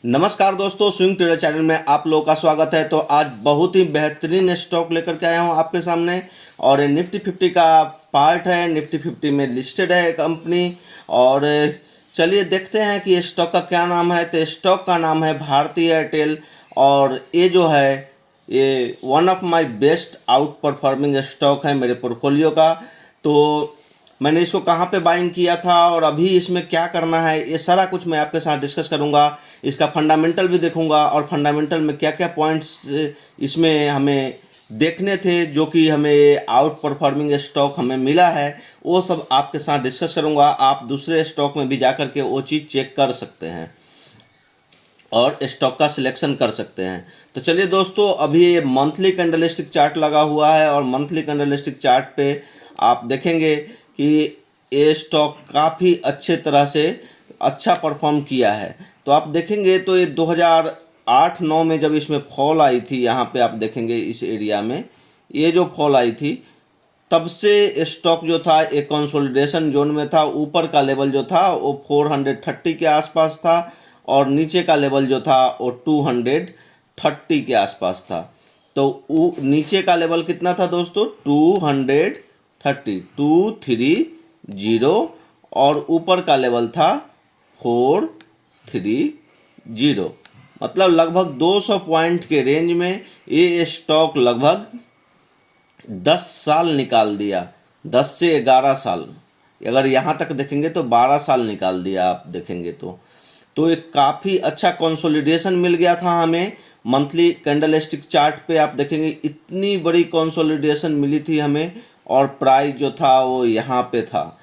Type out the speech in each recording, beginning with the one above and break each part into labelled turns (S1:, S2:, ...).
S1: नमस्कार दोस्तों, swing trader channel में आप लोगों का स्वागत है। तो आज बहुत ही बेहतरीन स्टॉक लेकर के आया हूं आपके सामने और निफ्टी 50 का पार्ट है। निफ्टी 50 में लिस्टेड है कंपनी। और चलिए देखते हैं कि स्टॉक का क्या नाम है। तो स्टॉक का नाम है भारती एयरटेल और ये जो है ये one of my best out performing stock है मेरे पोर्टफोलियो का। तो मैंने इसको कहाँ पे बाइंग किया था और अभी इसमें क्या करना है, ये सारा कुछ मैं आपके साथ डिस्कस करूँगा। इसका फंडामेंटल भी देखूँगा और फंडामेंटल में क्या क्या पॉइंट्स इसमें हमें देखने थे जो कि हमें आउट परफॉर्मिंग स्टॉक हमें मिला है, वो सब आपके साथ डिस्कस करूँगा। आप दूसरे स्टॉक में भी जा कर के वो चीज़ चेक कर सकते हैं और स्टॉक का सिलेक्शन कर सकते हैं। तो चलिए दोस्तों, अभी ये मंथली कैंडलस्टिक चार्ट लगा हुआ है और मंथली कैंडलस्टिक चार्ट पे आप देखेंगे कि ये स्टॉक काफ़ी अच्छे तरह से अच्छा परफॉर्म किया है। तो आप देखेंगे तो ये 2008-9 में जब इसमें फॉल आई थी, यहाँ पे आप देखेंगे इस एरिया में ये जो फॉल आई थी, तब से स्टॉक जो था एक कंसोलिडेशन जोन में था। ऊपर का लेवल जो था वो 430 के आसपास था और नीचे का लेवल जो था वो 230 के आसपास था। तो नीचे का लेवल कितना था दोस्तों? 230 और ऊपर का लेवल था 430। मतलब लगभग 200 पॉइंट के रेंज में ये स्टॉक लगभग 10 साल निकाल दिया। 10 से 11 साल, अगर यहाँ तक देखेंगे तो 12 साल निकाल दिया आप देखेंगे तो एक काफ़ी अच्छा कंसोलिडेशन मिल गया था हमें। मंथली कैंडलस्टिक चार्ट पे आप देखेंगे इतनी बड़ी कंसोलिडेशन मिली थी हमें और प्राइस जो था वो यहाँ पे था।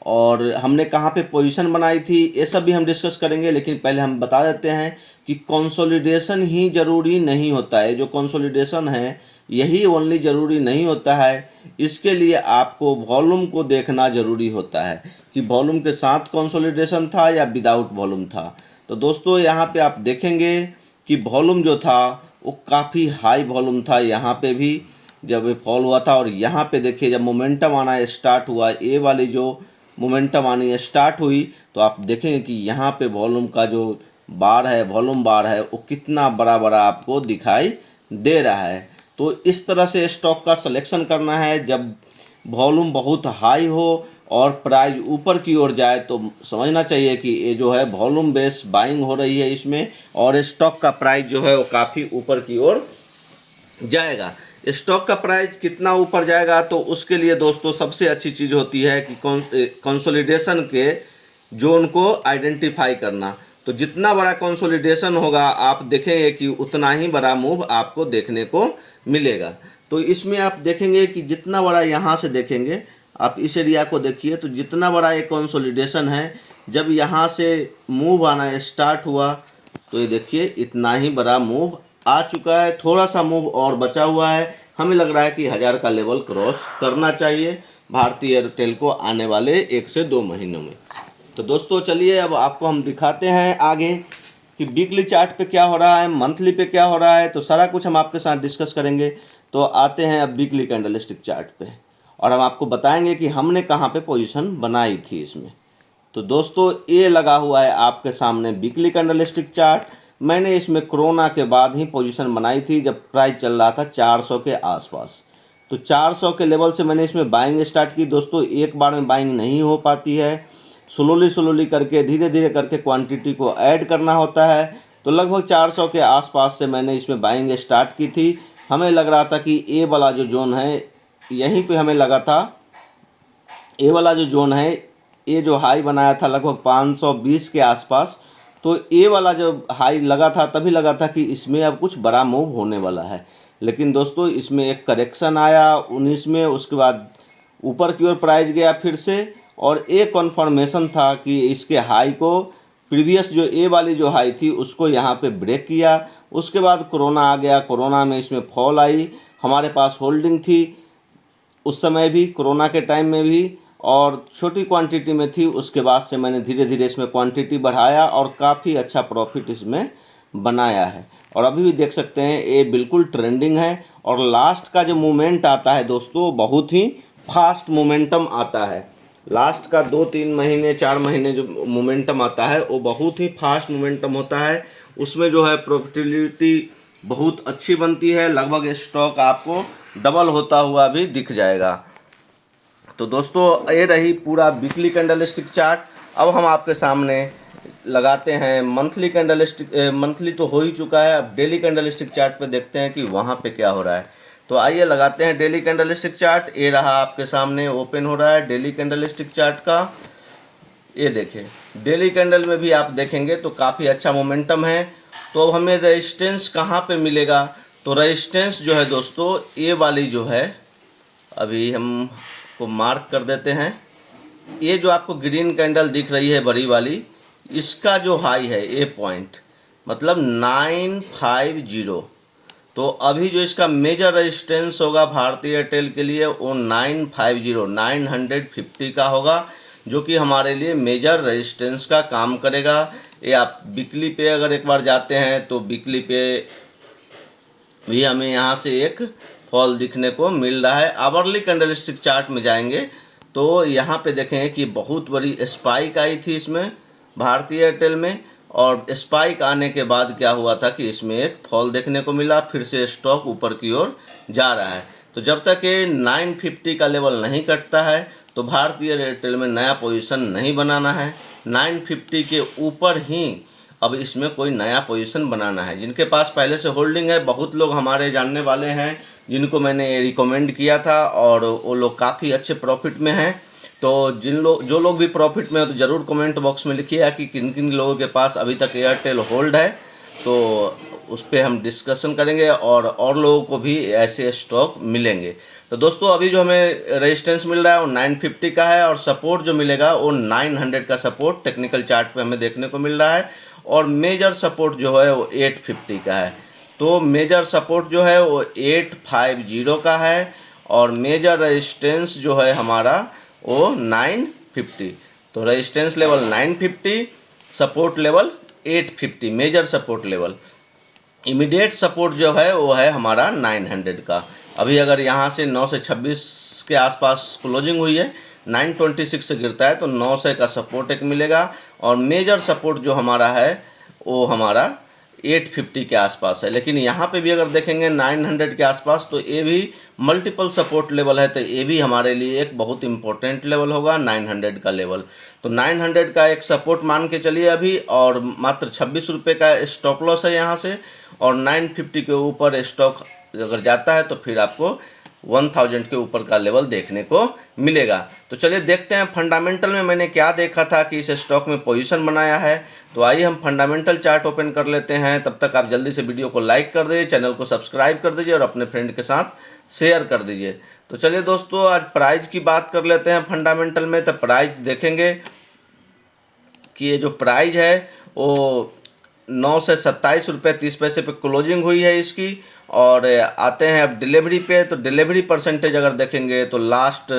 S1: और हमने कहाँ पे पोजीशन बनाई थी ये सब भी हम डिस्कस करेंगे, लेकिन पहले हम बता देते हैं कि कंसोलिडेशन ही ज़रूरी नहीं होता है। जो कंसोलिडेशन है यही ओनली ज़रूरी नहीं होता है। इसके लिए आपको वॉल्यूम को देखना ज़रूरी होता है कि वॉल्यूम के साथ कंसोलिडेशन था या विदाउट वॉल्यूम था। तो दोस्तों यहाँ पे आप देखेंगे कि वॉल्यूम जो था वो काफ़ी हाई वॉल्यूम था यहाँ पे भी जब ये फॉल हुआ था। और यहाँ पे देखिए जब मोमेंटम आना स्टार्ट हुआ, ये वाली जो मोमेंटम आनी स्टार्ट हुई, तो आप देखेंगे कि यहाँ पे वॉल्यूम का जो बार है, वॉल्यूम बार है, वो कितना बड़ा बड़ा आपको दिखाई दे रहा है। तो इस तरह से स्टॉक का सिलेक्शन करना है। जब वॉल्यूम बहुत हाई हो और प्राइस ऊपर की ओर जाए तो समझना चाहिए कि ये जो है वॉल्यूम बेस बाइंग हो रही है इसमें और स्टॉक का प्राइस जो है वो काफ़ी ऊपर की ओर जाएगा। स्टॉक का प्राइस कितना ऊपर जाएगा तो उसके लिए दोस्तों सबसे अच्छी चीज़ होती है कि कंसोलिडेशन के जोन को आइडेंटिफाई करना। तो जितना बड़ा कंसोलिडेशन होगा आप देखेंगे कि उतना ही बड़ा मूव आपको देखने को मिलेगा। तो इसमें आप देखेंगे कि जितना बड़ा यहाँ से देखेंगे, आप इस एरिया को देखिए, तो जितना बड़ा ये कंसोलिडेशन है, जब यहाँ से मूव आना स्टार्ट हुआ तो ये देखिए इतना ही बड़ा मूव आ चुका है। थोड़ा सा मूव और बचा हुआ है। हमें लग रहा है कि 1000 का लेवल क्रॉस करना चाहिए भारतीय एयरटेल को आने वाले 1 से 2 महीनों में। तो दोस्तों चलिए अब आपको हम दिखाते हैं आगे कि वीकली चार्ट पे क्या हो रहा है, मंथली पे क्या हो रहा है। तो सारा कुछ हम आपके साथ डिस्कस करेंगे। तो आते हैं अब वीकली कैंडलस्टिक चार्ट पे और हम आपको बताएंगे कि हमने कहाँ पे पोजीशन बनाई थी इसमें। तो दोस्तों ये लगा हुआ है आपके सामने वीकली कैंडलस्टिक चार्ट। मैंने इसमें कोरोना के बाद ही पोजीशन बनाई थी जब प्राइस चल रहा था 400 के आसपास। तो 400 के लेवल से मैंने इसमें बाइंग स्टार्ट की। दोस्तों एक बार में बाइंग नहीं हो पाती है, स्लोली करके धीरे धीरे करके क्वांटिटी को ऐड करना होता है। तो लगभग 400 के आसपास से मैंने इसमें बाइंग स्टार्ट की थी। हमें लग रहा था कि ये वाला जो जोन है यहीं पे हमें लगा था, ये वाला जो जोन है, ये जो हाई बनाया था लगभग 520 के आसपास, तो ये वाला जो हाई लगा था तभी लगा था कि इसमें अब कुछ बड़ा मूव होने वाला है। लेकिन दोस्तों इसमें एक करेक्शन आया 19 में, उसके बाद ऊपर की ओर प्राइस गया फिर से और एक कन्फर्मेशन था कि इसके हाई को प्रीवियस जो ए वाली जो हाई थी उसको यहाँ पे ब्रेक किया। उसके बाद कोरोना आ गया, कोरोना में इसमें फॉल आई। हमारे पास होल्डिंग थी उस समय भी, कोरोना के टाइम में भी, और छोटी क्वांटिटी में थी। उसके बाद से मैंने धीरे धीरे इसमें क्वांटिटी बढ़ाया और काफ़ी अच्छा प्रॉफिट इसमें बनाया है। और अभी भी देख सकते हैं ये बिल्कुल ट्रेंडिंग है। और लास्ट का जो मूवमेंट आता है दोस्तों बहुत ही फास्ट मोमेंटम आता है। लास्ट का 2-3 महीने 4 महीने जो मोमेंटम आता है वो बहुत ही फास्ट मोमेंटम होता है उसमें जो है प्रॉफिटेबिलिटी बहुत अच्छी बनती है, लगभग स्टॉक आपको डबल होता हुआ भी दिख जाएगा। तो दोस्तों ये रही पूरा वीकली कैंडलस्टिक चार्ट। अब हम आपके सामने लगाते हैं मंथली कैंडलस्टिक, मंथली तो हो ही चुका है, अब डेली कैंडलस्टिक चार्ट पे देखते हैं कि वहाँ पे क्या हो रहा है। तो आइए लगाते हैं डेली कैंडलस्टिक चार्ट। ये रहा आपके सामने ओपन हो रहा है डेली कैंडलस्टिक चार्ट का। ये देखें, डेली कैंडल में भी आप देखेंगे तो काफ़ी अच्छा मोमेंटम है। तो अब हमें रेजिस्टेंस कहाँ पे मिलेगा? तो रेजिस्टेंस जो है दोस्तों, ये वाली जो है, अभी हम को मार्क कर देते हैं। ये जो आपको ग्रीन कैंडल दिख रही है बड़ी वाली, इसका जो हाई है ये पॉइंट मतलब 950। तो अभी जो इसका मेजर रेजिस्टेंस होगा भारतीय एयरटेल के लिए वो 950 का होगा, जो कि हमारे लिए मेजर रेजिस्टेंस का काम करेगा। ये आप वीकली पे अगर एक बार जाते हैं तो वीकली पे भी हमें यहाँ से एक फॉल दिखने को मिल रहा है। आवरली कैंडलस्टिक चार्ट में जाएंगे तो यहाँ पे देखेंगे कि बहुत बड़ी स्पाइक आई थी इसमें भारतीय एयरटेल में, और स्पाइक आने के बाद क्या हुआ था कि इसमें एक फॉल देखने को मिला, फिर से स्टॉक ऊपर की ओर जा रहा है। तो जब तक ये 950 का लेवल नहीं कटता है तो भारतीय एयरटेल में नया पोजीशन नहीं बनाना है। 950 के ऊपर ही अब इसमें कोई नया पोजीशन बनाना है। जिनके पास पहले से होल्डिंग है, बहुत लोग हमारे जानने वाले हैं जिनको मैंने रिकमेंड किया था और वो लोग काफ़ी अच्छे प्रॉफिट में हैं। तो जो लोग भी प्रॉफिट में हो तो ज़रूर कमेंट बॉक्स में लिखिए कि किन किन लोगों के पास अभी तक एयरटेल होल्ड है, तो उस पर हम डिस्कशन करेंगे और लोगों को भी ऐसे स्टॉक मिलेंगे। तो दोस्तों अभी जो हमें रेजिस्टेंस मिल रहा है वो 950 का है, और सपोर्ट जो मिलेगा वो 900 का सपोर्ट टेक्निकल चार्ट पे हमें देखने को मिल रहा है, और मेजर सपोर्ट जो है वो 850 का है। तो मेजर सपोर्ट जो है वो 850 का है, और मेजर रेजिस्टेंस जो है हमारा वो 950। तो resistance level 950, support level 850, major support level. Immediate support जो है वो है हमारा 900 का। अभी अगर यहाँ से 9 से 26 के आसपास क्लोजिंग हुई है, 926 से गिरता है तो 900 का सपोर्ट एक मिलेगा, और मेजर सपोर्ट जो हमारा है वो हमारा 850 के आसपास है। लेकिन यहाँ पे भी अगर देखेंगे 900 के आसपास, तो ये भी मल्टीपल सपोर्ट लेवल है, तो ये भी हमारे लिए एक बहुत इंपॉर्टेंट लेवल होगा 900 का लेवल। तो 900 का एक सपोर्ट मान के चलिए अभी, और मात्र 26 रुपये का स्टॉप लॉस है यहाँ से, और 950 के ऊपर स्टॉक अगर जाता है तो फिर आपको 1000 के ऊपर का लेवल देखने को मिलेगा। तो चलिए देखते हैं फंडामेंटल में मैंने क्या देखा था कि इस स्टॉक में पोजीशन बनाया है। तो आइए हम फंडामेंटल चार्ट ओपन कर लेते हैं। तब तक आप जल्दी से वीडियो को लाइक कर दीजिए, चैनल को सब्सक्राइब कर दीजिए और अपने फ्रेंड के साथ शेयर कर दीजिए। तो चलिए दोस्तों आज प्राइस की बात कर लेते हैं फंडामेंटल में। तो प्राइस देखेंगे कि ये जो प्राइस है वो 9 से 27 रुपये 30 पैसे पे क्लोजिंग हुई है इसकी। और आते हैं अब डिलीवरी पे। तो डिलीवरी परसेंटेज अगर देखेंगे तो लास्ट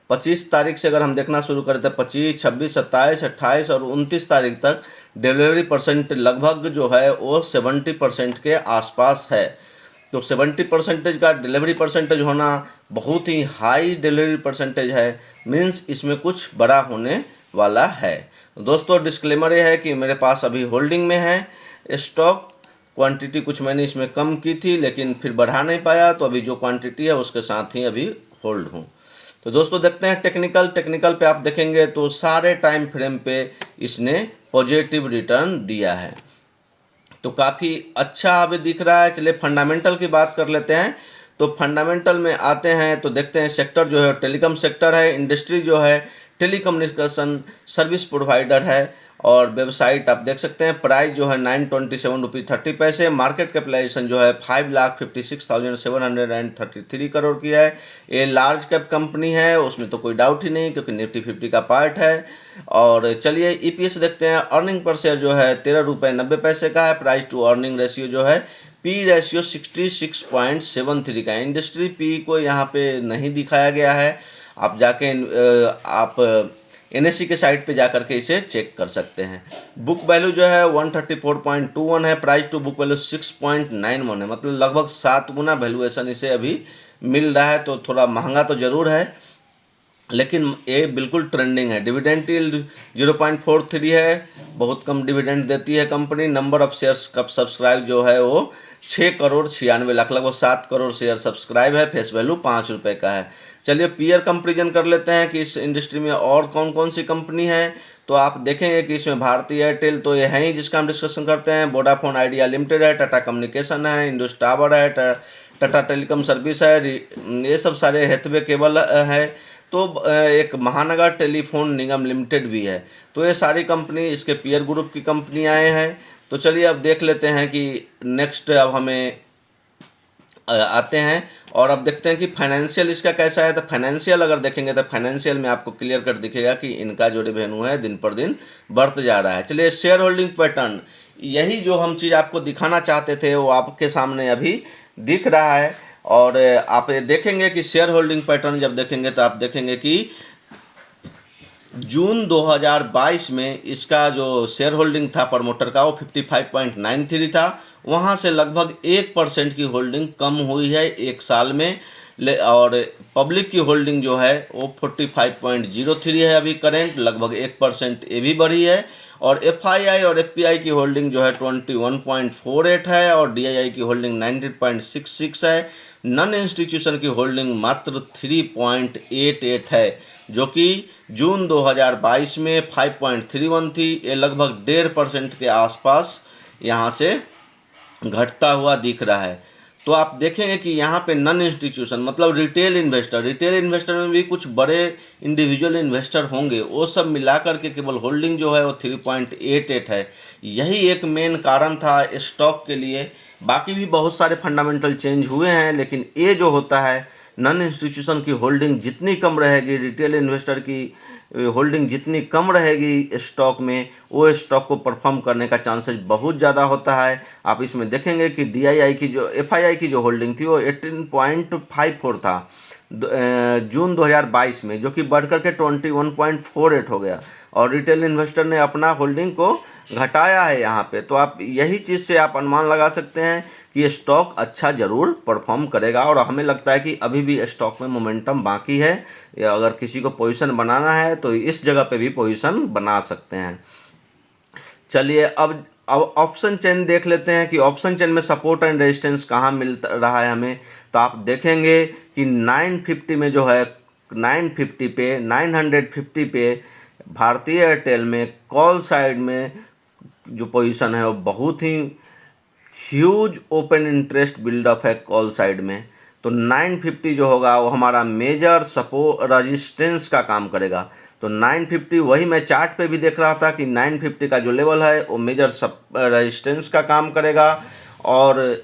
S1: 25 तारीख से अगर हम देखना शुरू करें तो 25, 26, 27, 28 और 29 तारीख तक डिलीवरी परसेंट लगभग जो है वो 70% के आसपास है। तो 70% का डिलीवरी परसेंटेज होना बहुत ही हाई डिलीवरी परसेंटेज है, मीन्स इसमें कुछ बड़ा होने वाला है। दोस्तों डिस्क्लेमर ये है कि मेरे पास अभी होल्डिंग में है स्टॉक, क्वांटिटी कुछ मैंने इसमें कम की थी लेकिन फिर बढ़ा नहीं पाया, तो अभी जो क्वांटिटी है उसके साथ ही अभी होल्ड हूँ। तो दोस्तों देखते हैं टेक्निकल पे आप देखेंगे तो सारे टाइम फ्रेम पे इसने पॉजिटिव रिटर्न दिया है, तो काफ़ी अच्छा अभी दिख रहा है। चलिए फंडामेंटल की बात कर लेते हैं। तो फंडामेंटल में आते हैं तो देखते हैं सेक्टर जो है टेलीकॉम सेक्टर है, इंडस्ट्री जो है टेलीकम्युनिकेशन सर्विस प्रोवाइडर है, और वेबसाइट आप देख सकते हैं। प्राइस जो है 927.30 रुपये, मार्केट कैपिटलाइजेशन जो है 5,56,733 करोड़ की है। ये लार्ज कैप कंपनी है, उसमें तो कोई डाउट ही नहीं क्योंकि निफ्टी 50 का पार्ट है। और चलिए ईपीएस देखते हैं। अर्निंग पर शेयर जो है 13.90 रुपये का है। प्राइस टू अर्निंग रेशियो जो है पी रेशियो 66.73 का है। इंडस्ट्री पी को यहाँ पे नहीं दिखाया गया है, आप जाके आप एनएससी के साइट पे जा करके इसे चेक कर सकते हैं। बुक वैल्यू जो है 134.21 है। प्राइस टू बुक वैल्यू 6.91 है, मतलब लगभग 7 गुना वैल्यूएशन इसे अभी मिल रहा है, तो थोड़ा महंगा तो ज़रूर है। लेकिन ये बिल्कुल ट्रेंडिंग है। डिविडेंड यील्ड 0.43 है, बहुत कम डिविडेंड देती है कंपनी। नंबर ऑफ शेयर्स कब सब्सक्राइब जो है वो 6,96,00,000, लगभग 7 करोड़ शेयर सब्सक्राइब है। फेस वैल्यू 5 रुपये का है। चलिए पीयर कंपेरिजन कर लेते हैं कि इस इंडस्ट्री में और कौन कौन सी कंपनी है। तो आप देखेंगे कि इसमें भारती एयरटेल तो ये है ही जिसका हम डिस्कशन करते हैं, वोडाफोन आइडिया लिमिटेड है, टाटा कम्युनिकेशन है, इंडस टावर है, टाटा टेलीकॉम सर्विस है, ये सब सारे हैथवे केबल है। तो एक महानगर टेलीफोन निगम लिमिटेड भी है। तो ये सारी कंपनी इसके पीयर ग्रुप की कंपनियाँ हैं। तो चलिए अब देख लेते हैं कि नेक्स्ट अब हमें आते हैं और अब देखते हैं कि फाइनेंशियल इसका कैसा है। तो फाइनेंशियल अगर देखेंगे तो फाइनेंशियल में आपको क्लियर कट दिखेगा कि इनका जो रेवेन्यू है दिन पर दिन बढ़ते जा रहा है। चलिए शेयर होल्डिंग पैटर्न, यही जो हम चीज़ आपको दिखाना चाहते थे वो आपके सामने अभी दिख रहा है। और आप ये देखेंगे कि शेयर होल्डिंग पैटर्न जब देखेंगे तो आप देखेंगे कि जून 2022 में इसका जो शेयर होल्डिंग था प्रमोटर का वो 55.93 था। वहाँ से लगभग 1% की होल्डिंग कम हुई है एक साल में। और पब्लिक की होल्डिंग जो है वो 45.03 है अभी करेंट, लगभग 1% ये भी बढ़ी है। और FII और FPI की होल्डिंग जो है 21.48 है और DII की होल्डिंग 19.66 है। नॉन इंस्टीट्यूशन की होल्डिंग मात्र 3.88 है, जो कि जून 2022 में 5.31 थी। ये लगभग 1.5% के आसपास यहाँ से घटता हुआ दिख रहा है। तो आप देखेंगे कि यहाँ पे नॉन इंस्टीट्यूशन मतलब रिटेल इन्वेस्टर में भी कुछ बड़े इंडिविजुअल इन्वेस्टर होंगे, वो सब मिलाकर के केवल होल्डिंग जो है वो 3.88 है। यही एक मेन कारण था स्टॉक के लिए। बाकी भी बहुत सारे फंडामेंटल चेंज हुए हैं, लेकिन ये जो होता है नॉन इंस्टीट्यूशन की होल्डिंग जितनी कम रहेगी, रिटेल इन्वेस्टर की होल्डिंग जितनी कम रहेगी स्टॉक में, वो स्टॉक को परफॉर्म करने का चांसेस बहुत ज़्यादा होता है। आप इसमें देखेंगे कि DII की जो FII की जो होल्डिंग थी वो 18.54 था जून 2022 में, जो कि बढ़कर के 21.48 हो गया। और रिटेल इन्वेस्टर ने अपना होल्डिंग को घटाया है यहाँ पे। तो आप यही चीज़ से आप अनुमान लगा सकते हैं कि ये स्टॉक अच्छा ज़रूर परफॉर्म करेगा। और हमें लगता है कि अभी भी स्टॉक में मोमेंटम बाकी है, या अगर किसी को पोजीशन बनाना है तो इस जगह पे भी पोजीशन बना सकते हैं। चलिए अब ऑप्शन चेन देख लेते हैं कि ऑप्शन चेन में सपोर्ट एंड रेजिस्टेंस कहाँ मिल रहा है हमें। तो आप देखेंगे कि 950 में जो है 950 पे 950 पे भारतीय एयरटेल में कॉल साइड में जो पोजीशन है वो बहुत ही ह्यूज ओपन इंटरेस्ट बिल्डअप है कॉल साइड में। तो 950 जो होगा वो हमारा मेजर सपोर्ट रेजिस्टेंस का काम करेगा। तो 950 वही मैं चार्ट पे भी देख रहा था कि 950 का जो लेवल है वो मेजर रेजिस्टेंस का काम करेगा। और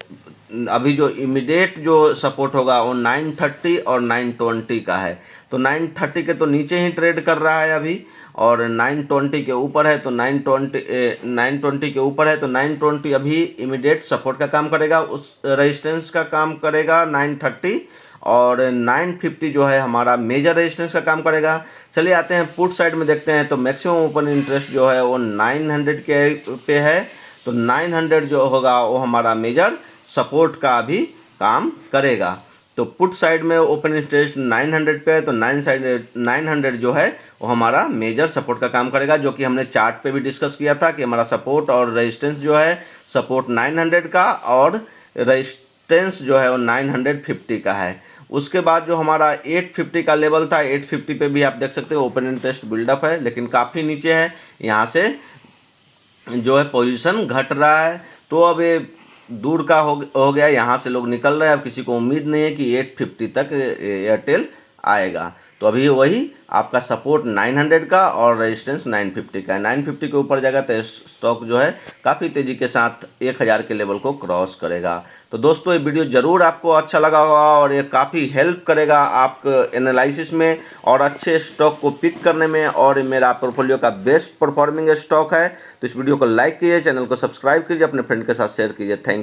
S1: अभी जो इमीडिएट जो सपोर्ट होगा वो 930 और 920 का है। तो 930 के तो नीचे ही ट्रेड कर रहा है अभी, और 920 के ऊपर है। तो 920 के ऊपर है तो 920 अभी इमीडिएट सपोर्ट का काम करेगा, उस रेजिस्टेंस का काम करेगा 930। और 950 जो है हमारा मेजर रेजिस्टेंस का काम करेगा। चलिए आते हैं पुट साइड में देखते हैं। तो मैक्सिमम ओपन इंटरेस्ट जो है वो 900 के पे है। तो 900 जो होगा वो हमारा मेजर सपोर्ट का भी काम करेगा। तो पुट साइड में ओपन इंटरेस्ट 900 पे है, तो 900 जो है वो हमारा मेजर सपोर्ट का काम करेगा, जो कि हमने चार्ट पे भी डिस्कस किया था कि हमारा सपोर्ट और रेजिस्टेंस जो है सपोर्ट 900 का और रेजिस्टेंस जो है वो 950 का है। उसके बाद जो हमारा 850 का लेवल था, 850 पे भी आप देख सकते हो ओपन इंटरेस्ट बिल्डअप है, लेकिन काफ़ी नीचे है। यहाँ से जो है पोजीशन घट रहा है। तो अब ये दूर का हो गया, यहाँ से लोग निकल रहे हैं। अब किसी को उम्मीद नहीं है कि 850 तक एयरटेल आएगा। तो अभी वही आपका सपोर्ट 900 का और रेजिस्टेंस 950 का है। 950 के ऊपर जाएगा तो स्टॉक जो है काफ़ी तेज़ी के साथ 1000 के लेवल को क्रॉस करेगा। तो दोस्तों ये वीडियो ज़रूर आपको अच्छा लगा होगा और ये काफ़ी हेल्प करेगा आपको एनालिसिस में और अच्छे स्टॉक को पिक करने में। और मेरा पोर्टफोलियो का बेस्ट परफॉर्मिंग स्टॉक है। तो इस वीडियो को लाइक कीजिए, चैनल को सब्सक्राइब कीजिए, अपने फ्रेंड के साथ शेयर कीजिए। थैंक